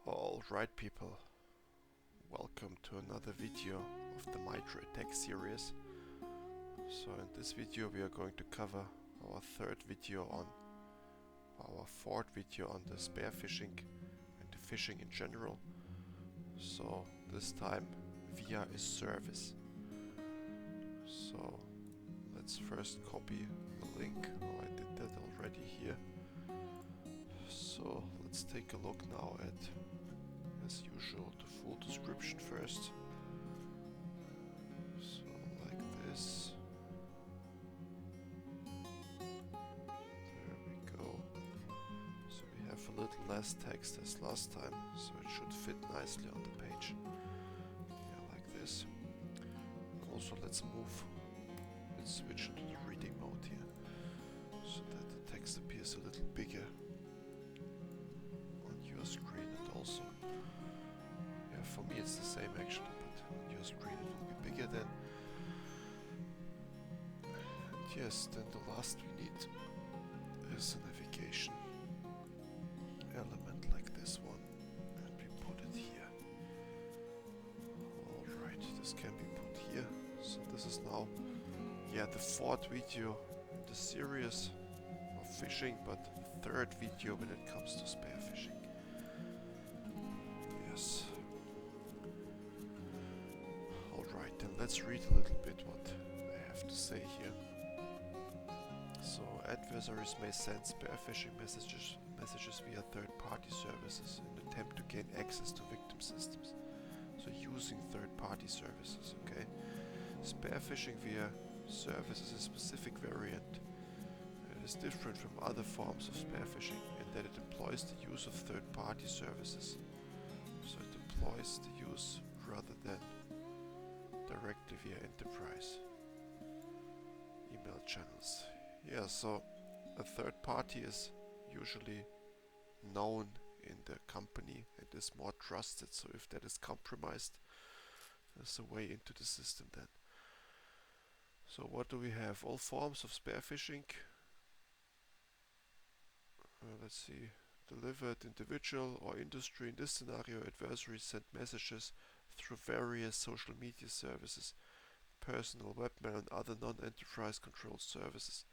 Alright people, welcome to another video of the Mitre attack series. So in this video we are going to cover our third video on our fourth video on the spearphishing and the phishing in general. So this time via a service. So let's first copy the link. Oh, I did that already here. So let's take a look now at, as usual, the full description first. So like this. There we go. So we have a little less text as last time, so it should fit nicely on the page. Yeah, like this. Also let's switch into the reading mode here, so that the text appears a little bigger on your screen, and also, yeah, for me it's the same actually, but on your screen it will be bigger then. And yes, then the last we need is a navigation element like this one, and we put it here. Alright, this can be put here. So this is now, yeah, the fourth video in the series of phishing, but the third video when it comes to spearphishing. Yes. Alright, then let's read a little bit what they have to say here. So adversaries may send spearphishing messages via third-party services in an attempt to gain access to victim systems. So using third-party services, okay? Spearphishing via service is a specific variant. It is different from other forms of spearphishing in that it employs the use of third-party services. So it employs the use rather than directly via enterprise email channels. Yeah, so a third party is usually known in the company and is more trusted. So if that is compromised, there's a way into the system then. So what do we have? All forms of spearphishing. Let's see. Delivered individual or industry. In this scenario, adversaries send messages through various social media services, personal webmail and other non-enterprise controlled services.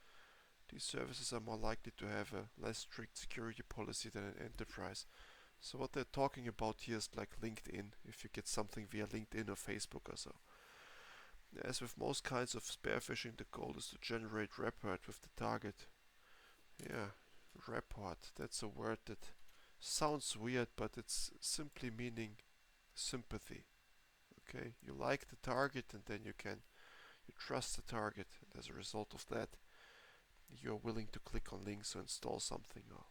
These services are more likely to have a less strict security policy than an enterprise. So what they're talking about here is like LinkedIn, if you get something via LinkedIn or Facebook or so. As with most kinds of spearphishing, the goal is to generate rapport with the target. Yeah, rapport, that's a word that sounds weird, but it's simply meaning sympathy. Okay, you like the target and then you trust the target, and as a result of that, you're willing to click on links or install something or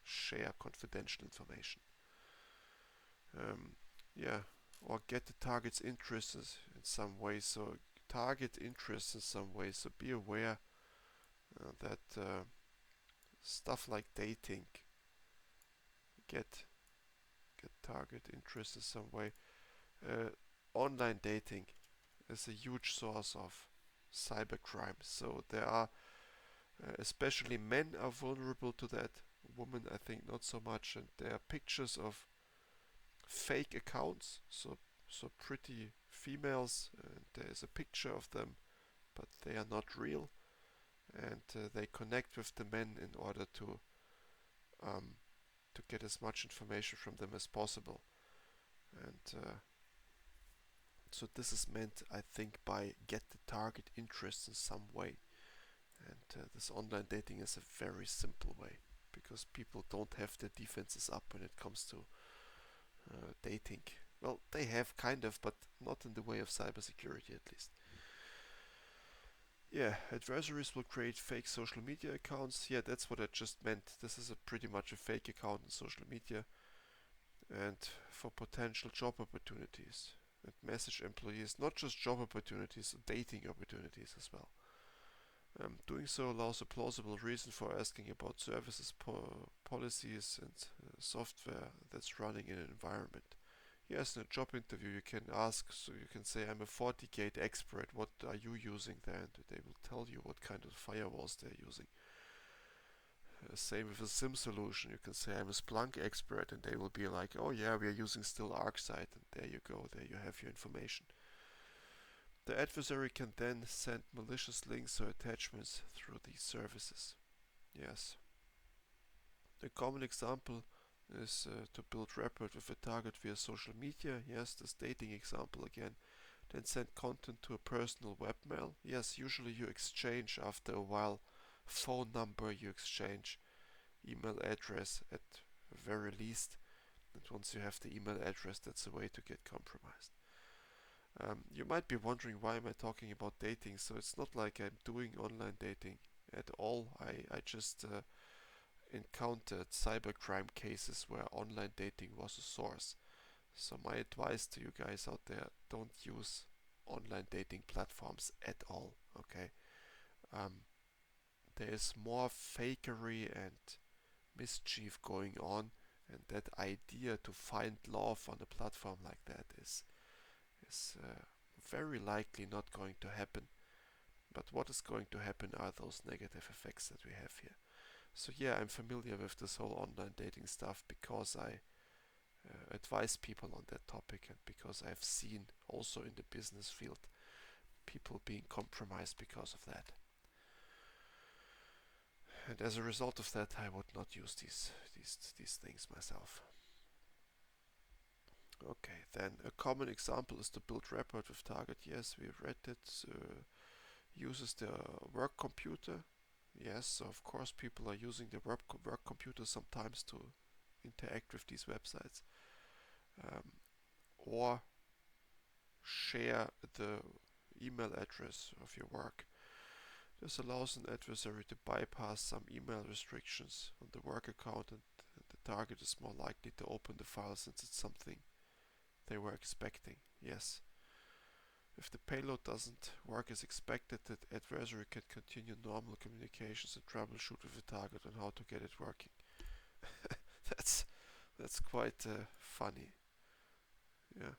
share confidential information. Yeah, or get the target's interests in some way. So target interests in some way. So be aware that stuff like dating, get target interest in some way. Online dating is a huge source of cybercrime. So there are, especially men are vulnerable to that. Women, I think, not so much. And there are pictures of fake accounts, so pretty females, and there's a picture of them, but they are not real, and they connect with the men in order to get as much information from them as possible. And so this is meant, I think, by get the target interest in some way. And this online dating is a very simple way, because people don't have their defenses up when it comes to dating. Well, they have kind of, but not in the way of cybersecurity at least. Yeah, adversaries will create fake social media accounts. Yeah, that's what I just meant. This is pretty much a fake account in social media, and for potential job opportunities. And message employees, not just job opportunities, dating opportunities as well. Doing so allows a plausible reason for asking about services, policies and software that's running in an environment. Yes, in a job interview you can ask, so you can say, I'm a FortiGate expert, what are you using there? And they will tell you what kind of firewalls they're using. Same with a SIM solution. You can say I'm a Splunk expert, and they will be like, oh yeah, we are using still ArcSight, and there you go, there you have your information. The adversary can then send malicious links or attachments through these services. Yes. A common example is to build rapport with a target via social media. Yes, this dating example again. Then send content to a personal webmail. Yes, usually you exchange after a while phone number, you exchange email address at very least. And once you have the email address, that's a way to get compromised. You might be wondering, why am I talking about dating? So it's not like I'm doing online dating at all. I just encountered cybercrime cases where online dating was a source. So my advice to you guys out there, don't use online dating platforms at all, okay? There is more fakery and mischief going on, and that idea to find love on a platform like that is very likely not going to happen. But what is going to happen are those negative effects that we have here. So yeah, I'm familiar with this whole online dating stuff because I advise people on that topic, and because I've seen also in the business field people being compromised because of that. And as a result of that, I would not use these things myself. Okay, then a common example is to build rapport with target. Yes, we've read it. Uses the work computer. Yes, so of course people are using the work computer sometimes to interact with these websites. Or share the email address of your work. This allows an adversary to bypass some email restrictions on the work account, and the target is more likely to open the file since it's something they were expecting. Yes. If the payload doesn't work as expected, the adversary can continue normal communications and troubleshoot with the target on how to get it working. that's quite funny. Yeah,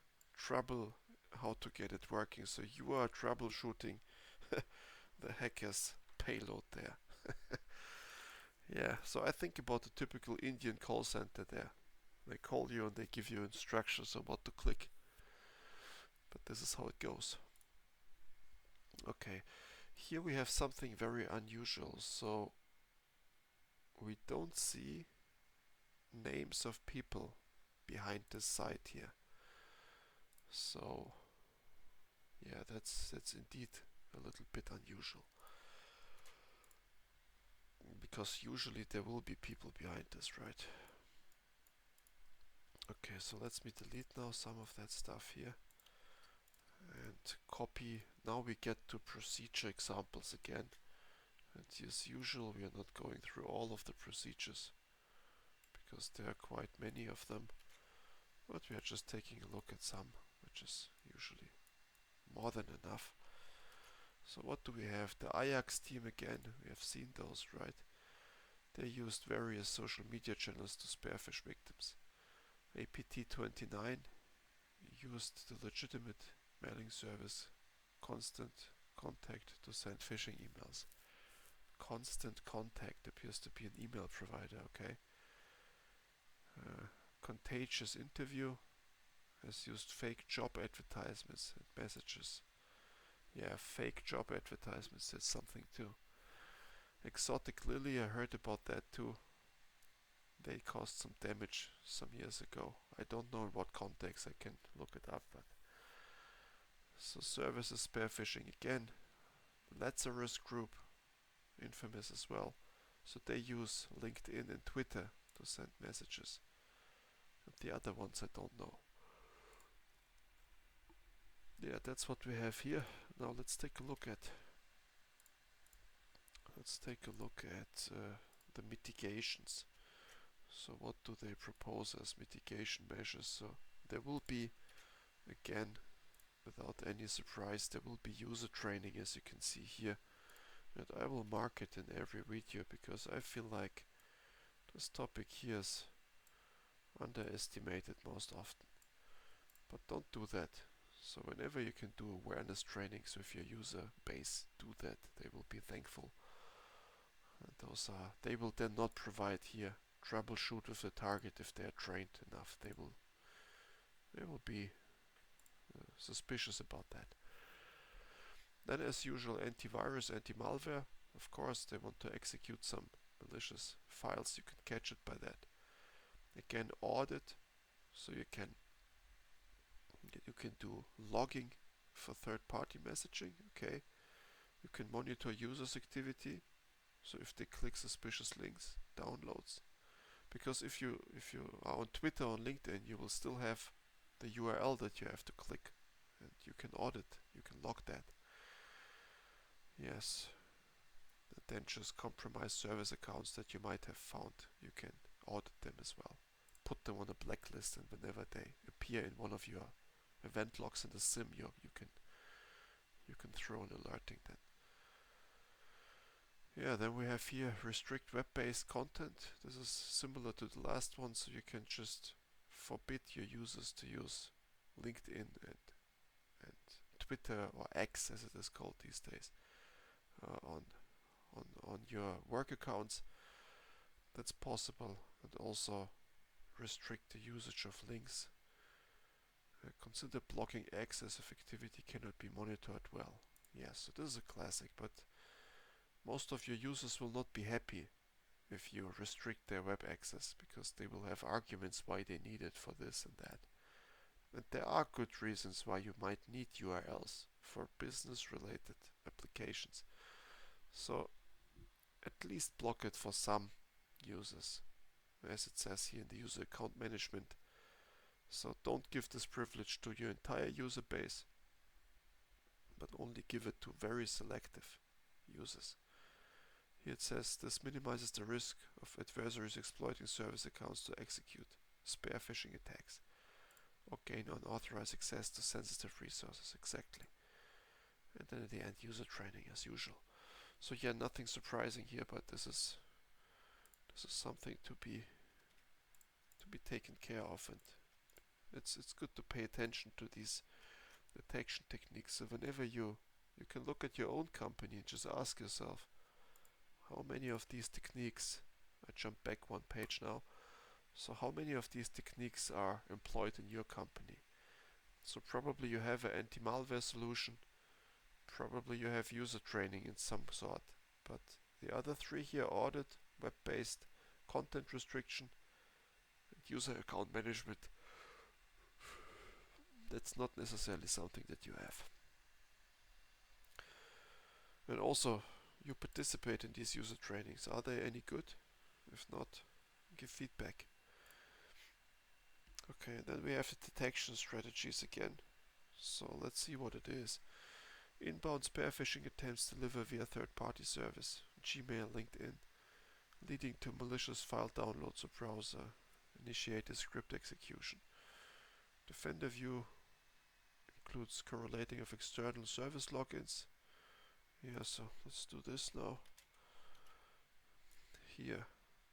how to get it working. So you are troubleshooting the hacker's payload there. Yeah, so I think about the typical Indian call center there. They call you and they give you instructions on what to click. But this is how it goes. Okay, here we have something very unusual. So we don't see names of people behind this site here. So yeah, that's indeed a little bit unusual, because usually there will be people behind this, right? Okay, so let me delete now some of that stuff here and copy. Now we get to procedure examples again, and as usual we are not going through all of the procedures because there are quite many of them, but we are just taking a look at some, which is usually more than enough. So what do we have? The Ajax team again, we have seen those, right? They used various social media channels to spearfish victims. ATT&CK used the legitimate mailing service Constant Contact to send phishing emails. Constant Contact appears to be an email provider, okay? Contagious Interview has used fake job advertisements and messages. Yeah, fake job advertisements, that's something too. Exotic Lily, I heard about that too. They caused some damage some years ago. I don't know in what context, I can look it up. But so services spearphishing again. Lazarus Group, infamous as well. So they use LinkedIn and Twitter to send messages. And the other ones I don't know. Yeah, that's what we have here. Now let's take a look at the mitigations. So what do they propose as mitigation measures? So there will be, again, without any surprise, there will be user training, as you can see here. And I will mark it in every video because I feel like this topic here is underestimated most often. But don't do that. So whenever you can do awareness trainings with your user base, do that. They will be thankful. They will then not provide here troubleshoot with the target if they are trained enough. They will be suspicious about that. Then, as usual, antivirus, anti-malware. Of course, they want to execute some malicious files. You can catch it by that. Again, audit, so you can do logging for third-party messaging. Okay, you can monitor users' activity. So if they click suspicious links, downloads. Because if you are on Twitter or LinkedIn, you will still have the URL that you have to click, and you can audit, you can log that. Yes. And then just compromised service accounts that you might have found, you can audit them as well. Put them on a blacklist, and whenever they appear in one of your event logs in the SIM, you can throw an alerting then. Yeah, then we have here restrict web-based content. This is similar to the last one, so you can just forbid your users to use LinkedIn and Twitter, or X as it is called these days, on your work accounts. That's possible, and also restrict the usage of links. Consider blocking access if activity cannot be monitored well. Yes, so this is a classic, but most of your users will not be happy if you restrict their web access, because they will have arguments why they need it for this and that. And there are good reasons why you might need URLs for business related applications. So at least block it for some users, as it says here in the user account management. So don't give this privilege to your entire user base, but only give it to very selective users. Here it says this minimizes the risk of adversaries exploiting service accounts to execute spearphishing attacks or gain unauthorized access to sensitive resources. Exactly. And then at the end, user training as usual. So yeah, nothing surprising here, but this is something to be taken care of, and it's good to pay attention to these detection techniques. So whenever you can look at your own company and just ask yourself, how many of these techniques, I jump back one page now, so how many of these techniques are employed in your company? So probably you have an anti-malware solution, probably you have user training in some sort, but the other three here, audit, web-based, content restriction, and user account management, that's not necessarily something that you have. And also, you participate in these user trainings. Are they any good? If not, give feedback. Okay, then we have the detection strategies again. So let's see what it is. Inbound spearphishing attempts deliver via third-party service, Gmail, LinkedIn, leading to malicious file downloads or browser. Initiate a script execution. Defender view includes correlating of external service logins. Yeah, so let's do this now. Here,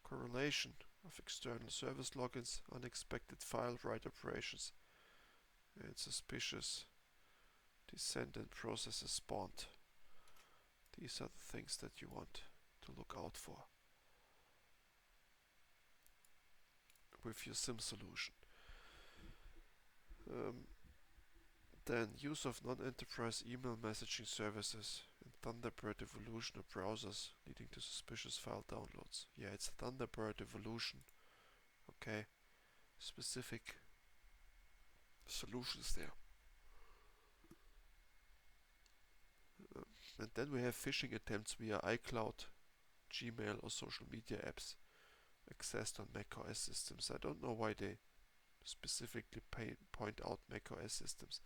correlation of external service logins, unexpected file write operations, and suspicious descendant processes spawned. These are the things that you want to look out for with your SIM solution. Then use of non-enterprise email messaging services and Thunderbird evolution of browsers leading to suspicious file downloads. Yeah, it's Thunderbird evolution. Okay, specific solutions there. And then we have phishing attempts via iCloud, Gmail or social media apps accessed on macOS systems. I don't know why they specifically point out macOS systems.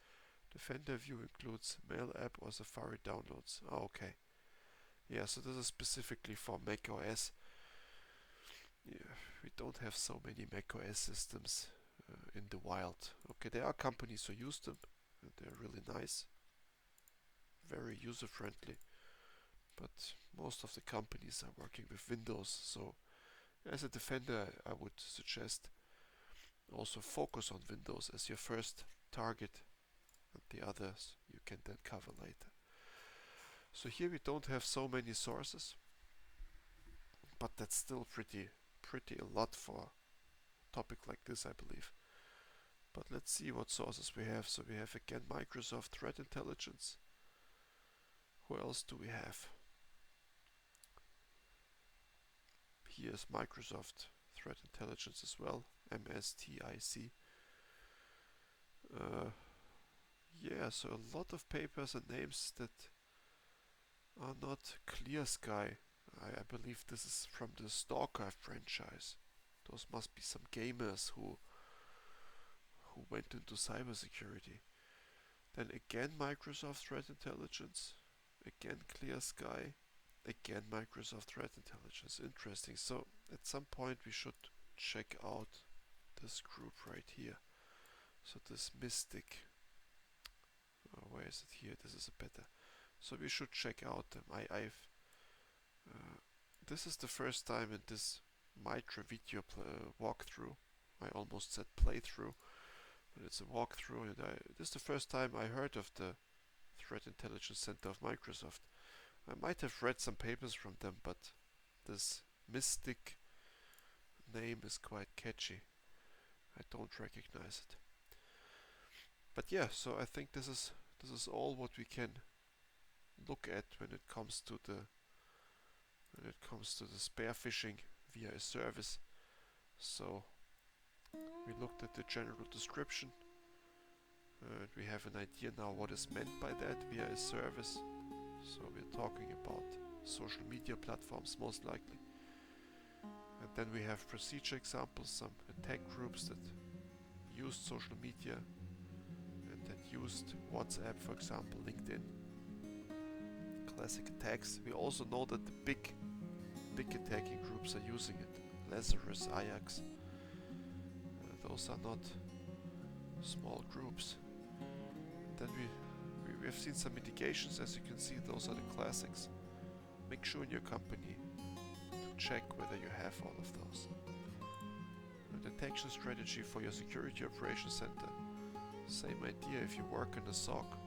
Defender view includes Mail app or Safari downloads. Oh, okay. Yeah, so this is specifically for macOS. Yeah, we don't have so many macOS systems in the wild. Okay, there are companies who use them, and they're really nice, very user friendly, but most of the companies are working with Windows. So as a defender, I would suggest also focus on Windows as your first target, and the others you can then cover later. So here we don't have so many sources. but that's still pretty a lot for a topic like this, I believe. But let's see what sources we have. So we have again Microsoft Threat Intelligence. Who else do we have? Here's Microsoft Threat Intelligence as well, MSTIC. Yeah, so a lot of papers and names that are not clear sky. I believe this is from the Stalker franchise. Those must be some gamers who went into cybersecurity. Then again Microsoft Threat Intelligence, again Clear Sky, again Microsoft Threat Intelligence. Interesting. So at some point we should check out this group right here. So this Mystic, where is it here? This is a better. So we should check out them. This is the first time in this Mitre video walkthrough. I almost said playthrough, but it's a walkthrough, and this is the first time I heard of the Threat Intelligence Center of Microsoft. I might have read some papers from them, but this Mystic name is quite catchy. I don't recognize it. But yeah, so I think this is all what we can look at when it comes to the spearphishing via a service. So we looked at the general description. We have an idea now what is meant by that via a service. So we're talking about social media platforms most likely. And then we have procedure examples, some attack groups that used social media and that used WhatsApp, for example, LinkedIn. Classic attacks. We also know that the big attacking groups are using it. Lazarus, Ajax. Those are not small groups. Then we have seen some mitigations. As you can see, those are the classics. Make sure in your company to check whether you have all of those. A detection strategy for your security operations center. Same idea if you work in a SOC.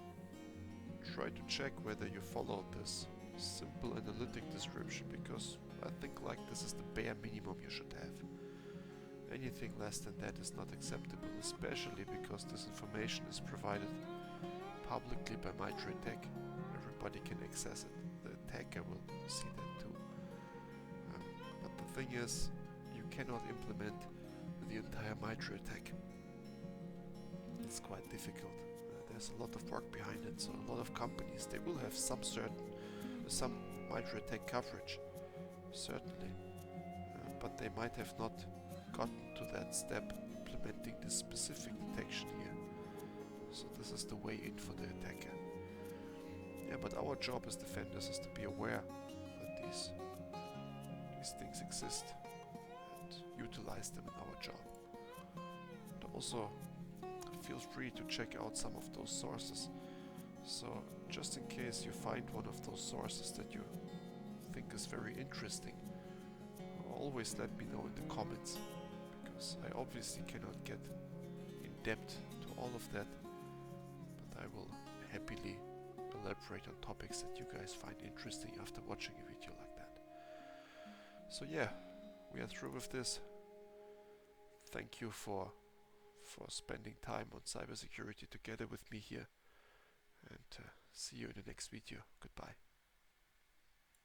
Try to check whether you follow this simple analytic description, because I think like this is the bare minimum you should have. Anything less than that is not acceptable, especially because this information is provided publicly by Mitre ATT&CK. Everybody can access it. The attacker will see that too. But the thing is, you cannot implement the entire Mitre attack. It's quite difficult. There's a lot of work behind it, so a lot of companies, they will have some Mitre ATT&CK coverage, certainly, but they might have not gotten to that step, implementing this specific detection here. So this is the way in for the attacker. Yeah, but our job as defenders is to be aware that these things exist and utilize them in our job. And also feel free to check out some of those sources. So just in case you find one of those sources that you think is very interesting, always let me know in the comments, because I obviously cannot get in depth to all of that, but I will happily elaborate on topics that you guys find interesting after watching a video like that. So yeah, we are through with this. Thank you for spending time on cybersecurity together with me here, and see you in the next video. Goodbye.